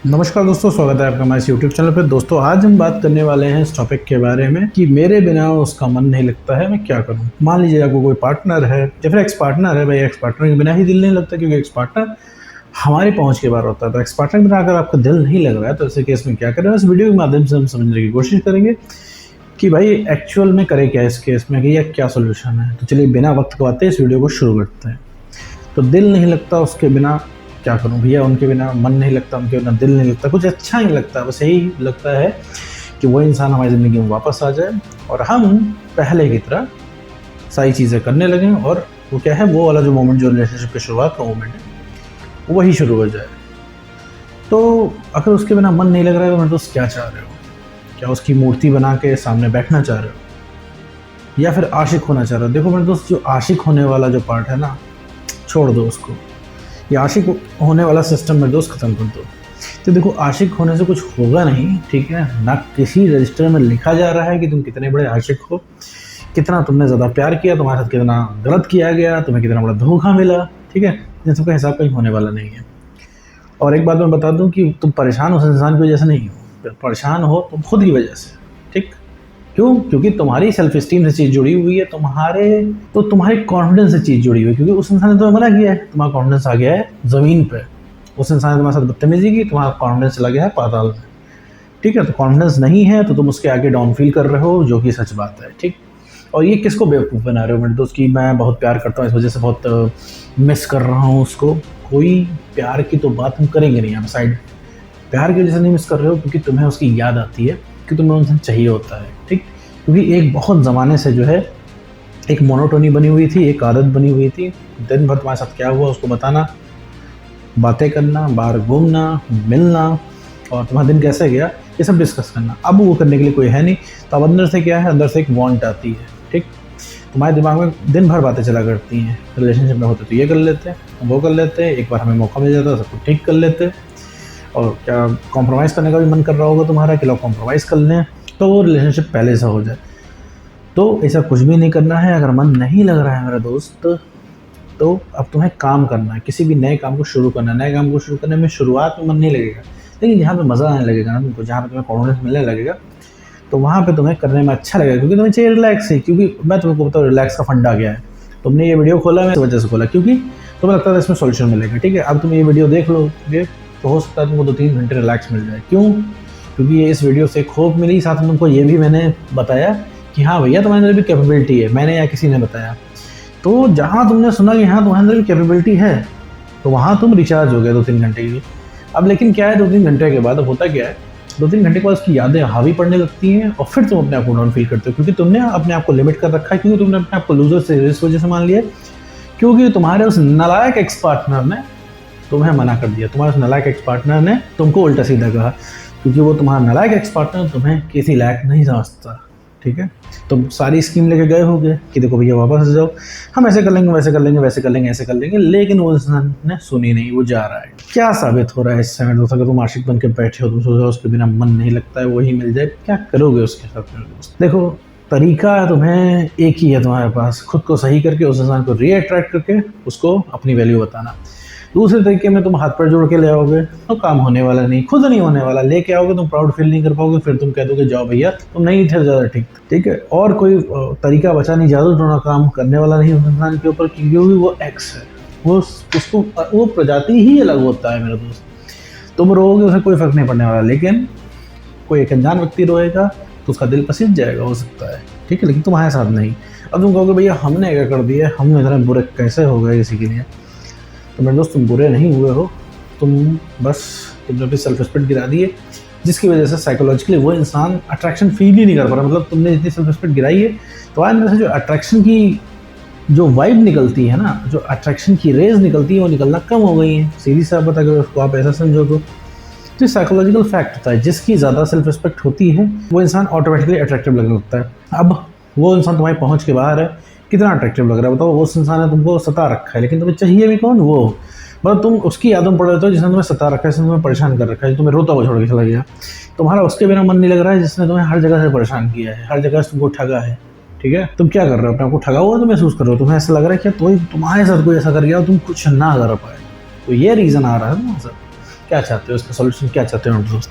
नमस्कार दोस्तों, स्वागत है आपका हमारे यूट्यूब चैनल पे। दोस्तों, आज हम बात करने वाले हैं इस टॉपिक के बारे में कि मेरे बिना उसका मन नहीं लगता है, मैं क्या करूं। मान लीजिए आपको कोई पार्टनर है या फिर एक्स पार्टनर है। भाई, एक्स पार्टनर के बिना ही दिल नहीं लगता, क्योंकि एक्स पार्टनर हमारी पहुंच के बाहर होता है। तो एक्स पार्टनर के बिना अगर आपका दिल नहीं लग रहा है तो ऐसे केस में क्या करें, इस वीडियो के माध्यम से हम समझने की कोशिश करेंगे कि भाई एक्चुअल में करें क्या इस केस में, कि यह क्या सोल्यूशन है। तो चलिए बिना वक्त गवाते इस वीडियो को शुरू करते हैं। तो दिल नहीं लगता उसके बिना क्या करूं भैया, उनके बिना मन नहीं लगता, उनके बिना दिल नहीं लगता, कुछ अच्छा नहीं लगता। बस यही लगता है कि वो इंसान हमारी ज़िंदगी में वापस आ जाए और हम पहले की तरह सारी चीज़ें करने लगें। और वो क्या है, वो वाला जो मोमेंट, जो रिलेशनशिप की शुरुआत का मोमेंट है, वही शुरू हो जाए। तो अगर उसके बिना मन नहीं लग रहा है तो मेरे दोस्त क्या चाह रहे हो? क्या उसकी मूर्ति बना के सामने बैठना चाह रहे हो, या फिर आशिक होना चाह रहे हो? देखो मेरे दोस्त, जो आशिक होने वाला जो पार्ट है ना, छोड़ दो उसको। ये आशिक होने वाला सिस्टम में दोस्त खत्म कर दो। तो देखो, आशिक होने से कुछ होगा नहीं, ठीक है ना। किसी रजिस्टर में लिखा जा रहा है कि तुम कितने बड़े आशिक हो, कितना तुमने ज़्यादा प्यार किया, तुम्हारे साथ कितना गलत किया गया, तुम्हें कितना बड़ा धोखा मिला, ठीक है। इन सबका हिसाब कहीं होने वाला नहीं है। और एक बात मैं बता दूं कि तुम परेशान उस इंसान की वजह से नहीं हो, परेशान हो तुम खुद की वजह से, ठीक। क्यों? क्योंकि तुम्हारी सेल्फ स्टीम से चीज़ जुड़ी हुई है, तुम्हारे कॉन्फिडेंस से चीज़ जुड़ी हुई है। क्योंकि उस इंसान ने तुम्हें मना किया है, तुम्हारा कॉन्फिडेंस आ गया है ज़मीन पे। उस इंसान ने तुम्हारे साथ बदतमीजी की, तुम्हारा कॉन्फिडेंस चला गया है पाताल में, ठीक है। तो कॉन्फिडेंस नहीं है तो तुम उसके आगे डाउन फील कर रहे हो, जो कि सच बात है, ठीक। और ये किसको बेवकूफ़ बना रहे हो मेरे दोस्त, कि मैं बहुत प्यार करता हूँ, इस वजह से बहुत मिस कर रहा हूँ उसको। कोई प्यार की तो बात हम करेंगे नहीं यहाँ साइड। प्यार की वजह से नहीं मिस कर रहे हो, क्योंकि तुम्हें उसकी याद आती है कि तुम्हें उनसे चाहिए होता है, ठीक। क्योंकि एक बहुत ज़माने से जो है एक मोनोटोनी बनी हुई थी, एक आदत बनी हुई थी। दिन भर तुम्हारे साथ क्या हुआ उसको बताना, बातें करना, बाहर घूमना, मिलना, और तुम्हारा दिन कैसे गया ये सब डिस्कस करना। अब वो करने के लिए कोई है नहीं, तो अब अंदर से क्या है, अंदर से एक वांट आती है, ठीक। तुम्हारे दिमाग में दिन भर बातें चला करती हैं। रिलेशनशिप में होते तो ये कर लेते हैं, वो कर लेते हैं, एक बार हमें मौका मिल जाता है सब कुछ ठीक कर लेते हैं। और क्या कॉम्प्रोमाइज़ करने का भी मन कर रहा होगा तुम्हारा कि लोग कॉम्प्रोमाइज़ कर लें, तो वो रिलेशनशिप पहले से हो जाए। तो ऐसा कुछ भी नहीं करना है। अगर मन नहीं लग रहा है मेरा दोस्त, तो अब तुम्हें काम करना है, किसी भी नए काम को शुरू करना है। नए काम को शुरू करने में शुरुआत में मन नहीं लगेगा, लेकिन जहाँ पे मज़ा आने लगेगा ना तुमको, जहाँ पे तुम्हें कॉन्फिडेंस मिलने लगेगा, तो वहाँ पे तुम्हें करने में अच्छा लगेगा। क्योंकि तुम्हें चाहिए रिलैक्स ही। क्योंकि मैं तुमको बताऊँ रिलैक्स का फंडा क्या है। तुमने ये वीडियो खोला, मैं इस वजह से खोला क्योंकि तुम्हें लगता था इसमें सोल्यूशन मिलेगा, ठीक है। अब तुम ये वीडियो देख लोगे तो हो सकता है तुमको 2-3 घंटे रिलैक्स मिल जाए। क्यों? क्योंकि ये इस वीडियो से खोप मिली, साथ में तुमको ये भी मैंने बताया कि हाँ भैया, तुम्हारे अंदर भी कैपेबिलिटी है। मैंने या किसी ने बताया, तो जहाँ तुमने सुना कि हाँ तुम्हारे अंदर भी कैपेबिलिटी है, तो वहाँ तुम रिचार्ज हो गए 2-3 घंटे की। अब लेकिन क्या है, 2-3 घंटे के बाद अब होता क्या है, 2-3 घंटे के बाद उसकी यादें हावी पड़ने लगती हैं और फिर तुम अपने आप को डाउन फील करते हो। क्योंकि तुमने अपने आप को लिमिट कर रखा है, क्योंकि तुमने अपने आप को लूजर से इस वजह से मान लिया, क्योंकि तुम्हारे उस नालायक एक्स पार्टनर ने तुम्हें मना कर दिया। तुम्हारे उस नालायक एक्स पार्टनर ने तुमको उल्टा सीधा कहा, क्योंकि वो तुम्हारा नालायक एक्स पार्टनर तुम्हें किसी लायक नहीं समझता, ठीक है। तुम सारी स्कीम लेके गए होगे कि देखो भैया वापस जाओ, हम ऐसे कर लेंगे, वैसे कर लेंगे, वैसे कर लेंगे, ऐसे कर लेंगे, लेकिन वो इंसान ने सुनी नहीं, वो जा रहा है। क्या साबित हो रहा है इस समय दोस्त? अगर तुम आशिक बन के बैठे हो, तुम सोच रहे हो उसके बिना मन नहीं लगता है, वही मिल जाए, क्या करोगे उसके साथ मेरे दोस्त? देखो, तरीका तुम्हें एक ही है तुम्हारे पास, खुद को सही करके उस इंसान को रीअट्रैक्ट करके उसको अपनी वैल्यू बताना। दूसरे तरीके में तुम हाथ पर जोड़ के ले आओगे तो काम होने वाला नहीं, खुद नहीं होने वाला। लेके आओगे तुम प्राउड फील नहीं कर पाओगे, फिर तुम कह दोगे जाओ भैया तुम नहीं थे ज़्यादा ठीक, ठीक है। और कोई तरीका बचा नहीं, जादू टोना काम करने वाला नहीं उस इंसान के ऊपर, क्योंकि वो एक्स है। वो प्रजाति ही अलग होता है मेरे दोस्त। तुम रोओगे उसे कोई फर्क नहीं पड़ने वाला, लेकिन कोई एक अनजान व्यक्ति रोएगा तो उसका दिल पसीज जाएगा, हो सकता है, ठीक है, लेकिन तुम्हारे साथ नहीं। अब तुम कहोगे भैया हमने क्या कर दिया, हम इतना बुरे कैसे हो गए किसी के लिए? तो मेरे दोस्त, तुम बुरे नहीं हुए हो, तुमने अपनी सेल्फ रिस्पेक्ट गिरा दी है, जिसकी वजह से साइकोलॉजिकली वो इंसान अट्रैक्शन फील ही नहीं कर पा रहा। मतलब तुमने जितनी सेल्फ रिस्पेक्ट गिराई है, तो आज अंदर से जो अट्रैक्शन की जो वाइब निकलती है ना, जो अट्रैक्शन की रेज निकलती है, वो निकलना कम हो गई है। सीधी सा बात, अगर उसको आप ऐसा समझो तो साइकोलॉजिकल फैक्ट होता है, जिसकी ज़्यादा सेल्फ रिस्पेक्ट होती है वो इंसान ऑटोमेटिकली अट्रैक्टिव लगने लगता है। अब वो इंसान तुम्हारी पहुँच के बाहर है, कितना अट्रैक्टिव लग रहा है बताओ। वो इंसान ने तुमको सता रखा है, लेकिन तुम्हें चाहिए भी कौन? वो। मतलब तुम उसकी यादों में पड़ रहे हो जिसने तुम्हें सता रखा है, जिसने तुम्हें परेशान कर रखा है, तुम्हें रोता हुआ छोड़ के चला गया। तुम्हारा उसके बिना मन नहीं लग रहा है, जिसने तुम्हें हर जगह से परेशान किया है, हर जगह से तुमको ठगा है, ठीक है। तुम क्या कर रहे हो? अपने आपको ठगा हुआ तो महसूस कर रहे हो, तुम्हें ऐसा लग रहा है कि तुम्हारे साथ कोई ऐसा कर गया और तुम कुछ ना कर पाए। तो ये रीज़न आ रहा है ना सर। क्या चाहते हो, इसका सोल्यूशन क्या चाहते हो दोस्त?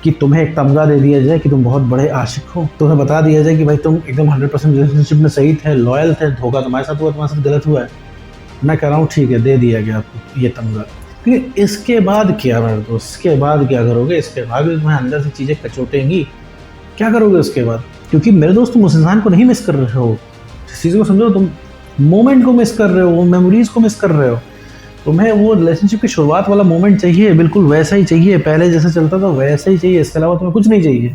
कि तुम्हें एक तमगा दे दिया जाए कि तुम बहुत बड़े आशिक हो, तुम्हें बता दिया जाए कि भाई तुम एकदम 100% रिलेशनशिप में सही थे, लॉयल थे, धोखा तुम्हारे साथ हुआ, तुम्हारे साथ गलत हुआ है। मैं कह रहा हूँ ठीक है, दे दिया गया आपको ये तमगा, लेकिन इसके बाद क्या मेरे दोस्त? इसके बाद क्या करोगे? इसके बाद भी तुम्हें अंदर से चीज़ें कचोटेंगी, क्या करोगे उसके बाद? क्योंकि मेरे दोस्त तुम उस इंसान को नहीं मिस कर रहे हो, इस चीज़ को समझो, तुम मोमेंट को मिस कर रहे हो, वो मेमोरीज को मिस कर रहे हो। तुम्हें वो रिलेशनशिप की शुरुआत वाला मोमेंट चाहिए, बिल्कुल वैसा ही चाहिए, पहले जैसे चलता था वैसा ही चाहिए, इसके अलावा तुम्हें कुछ नहीं चाहिए।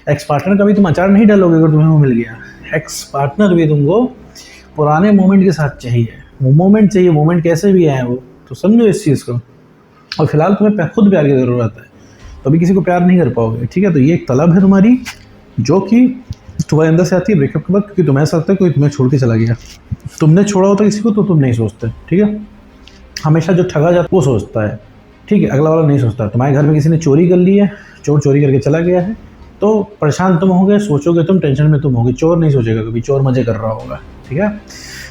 एक्स पार्टनर का भी तुम अचार नहीं डालोगे अगर तुम्हें वो मिल गया। एक्स पार्टनर भी तुमको पुराने मोमेंट के साथ चाहिए, वो मोमेंट चाहिए, मोमेंट कैसे भी आए वो, तो समझो इस चीज़ को। और फिलहाल तुम्हें खुद प्यार की ज़रूरत है, तो अभी किसी को प्यार नहीं कर पाओगे, ठीक है? तो ये एक तलब है तुम्हारी जो कि तुम्हारे अंदर से आती है ब्रेकअप के बाद, क्योंकि तुम्हें ऐसा लगता है कोई तुम्हें छोड़ के चला गया। तुमने छोड़ा होता किसी को तो तुम नहीं सोचते, ठीक है? हमेशा जो ठगा जाता है वो सोचता है, ठीक है? अगला वाला नहीं सोचता। तुम्हारे घर में किसी ने चोरी कर ली है, चोर चोरी करके चला गया है, तो परेशान तुम होगे, सोचोगे तुम, टेंशन में तुम होगे। चोर नहीं सोचेगा कभी, चोर मजे कर रहा होगा, ठीक है?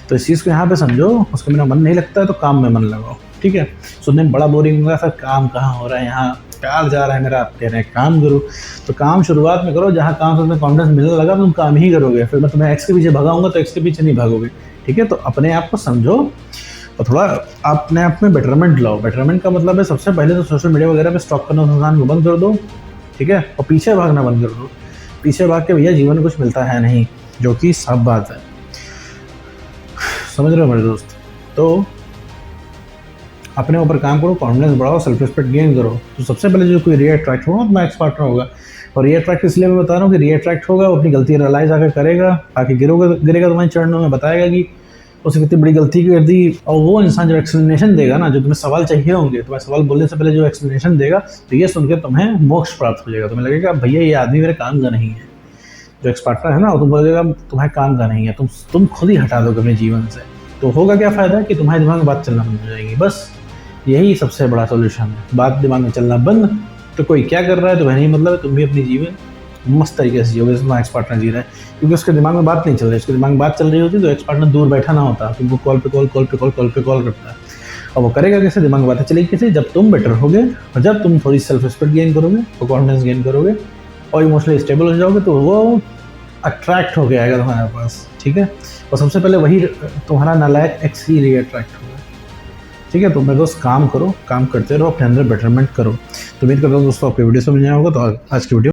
तो इस चीज़ को यहाँ पे समझो। उसको मेरा मन नहीं लगता है तो काम में मन लगाओ, ठीक है? सुनने में बड़ा बोरिंग होगा, सर काम कहाँ हो रहा है, यहाँ प्यार जा रहा है मेरा, आप कह रहे हैं काम करो, तो काम शुरुआत में करो, जहाँ काम से तुम्हें कॉन्फिडेंस मिलने लगा तुम काम ही करोगे। फिर मैं तुम्हें एक्स के पीछे भगाऊंगा तो एक्स के पीछे नहीं भागोगे, ठीक है? तो अपने आप को समझो और थोड़ा अपने आप में बेटरमेंट लाओ। बेटरमेंट का मतलब है सबसे पहले तो सोशल मीडिया वगैरह पे स्टॉक करना इंसान को बंद कर दो, ठीक है? और पीछे भागना बंद कर दो। पीछे भाग के भैया जीवन में कुछ मिलता है नहीं, जो कि सब बात है, समझ रहे हो मेरे दोस्त? तो अपने ऊपर काम करो, कॉन्फिडेंस बढ़ाओ, सेल्फ रिस्पेक्ट गेन करो। तो सबसे पहले जो कोई रीअट्रैक्ट होगा तो मैं एक्स पार्टनर होगा। और रीअट्रैक्ट इसलिए मैं बता रहा हूँ कि रीअट्रैक्ट होगा, वो अपनी गलती रियलाइज आकर करेगा, आके गिरेगा तुम्हारे चरणों में, बताएगा कि उसने कितनी बड़ी गलती कर दी। और वो इंसान जो एक्सप्लेनेशन देगा ना, जो तुम्हें सवाल चाहिए होंगे, तुम्हें सवाल बोलने से पहले जो एक्सप्लेनेशन देगा, तो ये सुनकर तुम्हें मोक्ष प्राप्त हो जाएगा। तुम्हें लगेगा भैया ये आदमी मेरे काम का नहीं है। जो एक्स पार्टनर है ना, वो तुम बोलेगा तुम्हारे काम का नहीं है, तुम खुद ही हटा दोगे अपने जीवन से। तो होगा क्या फ़ायदा कि तुम्हारे दिमाग में बात चलना बंद हो जाएगी। बस यही सबसे बड़ा सोल्यूशन है, बात दिमाग में चलना बंद। तो कोई क्या कर रहा है तुम्हें नहीं मतलब है, तुम भी अपनी जीवन मस्त तरीके से जियोगे जैसे एक्स पार्टनर जी रहा है, क्योंकि उसके दिमाग में बात नहीं चल रही। उसके दिमाग में बात चल रही होती तो एक्स पार्टनर दूर बैठा ना होता, तुमको कॉल पे कॉल करता है। और वो करेगा कैसे? दिमाग में बातें चलेगी कैसे? जब तुम बेटर होगे और जब तुम थोड़ी सेल्फ रिस्पेक्ट गेन करोगे और कॉन्फिडेंस गेन करोगे और इमोशनली स्टेबल हो जाओगे, तो वो अट्रैक्ट होके आएगा तुम्हारे पास, ठीक है? और सबसे पहले वही तुम्हारा नालायक एक्स ही रीअट्रैक्ट होगा, ठीक है? तो मेरे दोस्त काम करो, काम करते रहो, अपने अंदर बेटरमेंट करो। तो उम्मीद करता हूँ दोस्तों आपको वीडियो समझ आया होगा। तो आज की वीडियो